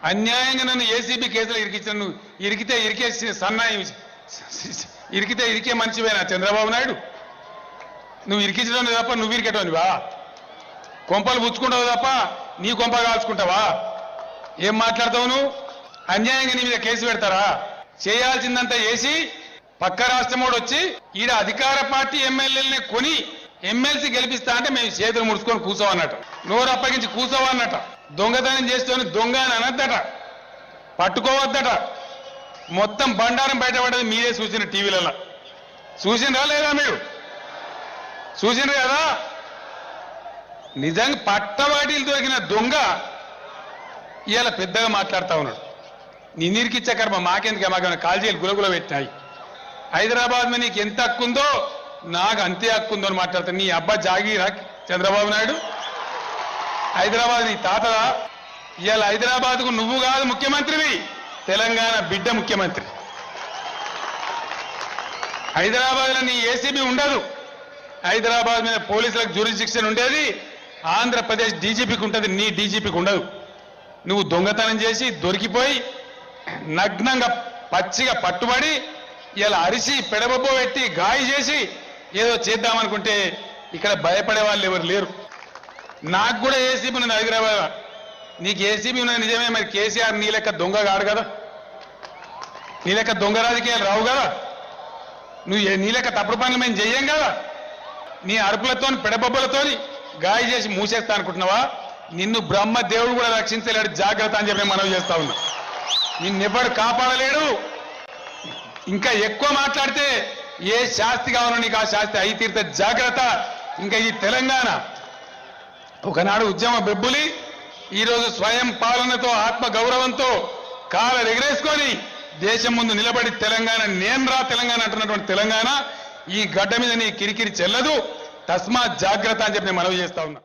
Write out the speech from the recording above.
అన్యాయంగా నన్ను ఏసీబీ కేసులో ఇరికించిన నువ్వు ఇరికితే ఇరికేసి సన్నాయి ఇరికితే ఇరికే మనిషివేనా చంద్రబాబు నాయుడు? నువ్వు ఇరికించడం తప్ప నువ్వు ఇరికేటోనివా? కొంపలు పుచ్చుకుంటావు తప్ప నీ కొంప కాల్చుకుంటావా? ఏం మాట్లాడతావు నువ్వు? అన్యాయంగా నీ మీద కేసు పెడతారా? చేయాల్సిందంతా చేసి పక్క రాష్ట్రమోడు వచ్చి ఈడ అధికార పార్టీ ఎమ్మెల్యేలని కొని ఎమ్మెల్సీ గెలిపిస్తా అంటే మేము చేతులు ముడుచుకొని కూర్చోవన్నట, నోరు అప్పగించి కూర్చోవన్నట, దొంగతనం చేస్తేనే దొంగ అని అనద్దట, పట్టుకోవద్దట. మొత్తం బండారం బయటపడేది మీరే చూసిన టీవీలలో. చూసినరా లేదా? మీరు చూసినారు కదా? నిజంగా పట్టవాటిలు దొరికిన దొంగ ఇవాళ పెద్దగా మాట్లాడుతా ఉన్నాడు. నిన్నిరికిచ్చే కర్మ మాకెందుకు? మాకేమైనా కాల్జీలు గులగుల పెట్టినాయి. హైదరాబాద్ మీద నీకు ఎంత హక్కు ఉందో నాకు అంతే హక్కు ఉందో అని మాట్లాడతాను. నీ అబ్బా జాగీరా చంద్రబాబు నాయుడు? హైదరాబాద్ నీ తాతదా? ఇవాళ హైదరాబాద్కు నువ్వు కాదు ముఖ్యమంత్రివి, తెలంగాణ బిడ్డ ముఖ్యమంత్రి. హైదరాబాద్లో నీ ఏసీబీ ఉండదు, హైదరాబాద్ మీద పోలీసులకు జ్యూరిస్డిక్షన్ ఉండేది ఆంధ్రప్రదేశ్ డీజీపీకి ఉంటుంది, నీ డీజీపీకి ఉండదు. నువ్వు దొంగతనం చేసి దొరికిపోయి నగ్నంగా పచ్చిగా పట్టుబడి ఇలా అరిసి పెడబొబ్బ పెట్టి గాయ చేసి ఏదో చేద్దామనుకుంటే ఇక్కడ భయపడే వాళ్ళు ఎవరు లేరు. నాకు కూడా ఏసీబీ ఉన్నది హైదరాబాద్. నీకు ఏసీబీ ఉన్నది నిజమే, మరి కేసీఆర్ నీ లెక్క దొంగ కాడు కదా, నీ లెక్క దొంగ రాజకీయాలు రావు కదా, నువ్వు నీ లెక్క తప్పుడు పనులు మేము చెయ్యం కదా. నీ అరుపులతో పెడబొబ్బలతో గాయ చేసి మూసేస్తా అనుకుంటున్నావా? నిన్ను బ్రహ్మ దేవుడు కూడా రక్షించలేడు, జాగ్రత్త అని చెప్పి మనవి చేస్తా ఉన్నా. నిన్నెవ్వడు కాపాడలేడు. ఇంకా ఎక్కువ మాట్లాడితే ఏ శాస్తి కావాలో నీకు ఆ శాస్తి అయి తీర్త, జాగ్రత్త. ఇంకా ఈ తెలంగాణ ఒకనాడు ఉద్యమ బెబ్బులి, ఈరోజు స్వయం పాలనతో ఆత్మ గౌరవంతో కాలు ఎగరేసుకొని దేశం ముందు నిలబడి తెలంగాణ నేను రా తెలంగాణ అంటున్నటువంటి తెలంగాణ ఈ గడ్డ మీద నీ కిరికిరి చెల్లదు. తస్మాత్ జాగ్రత్త అని చెప్పి నేను మనవి చేస్తా ఉన్నా.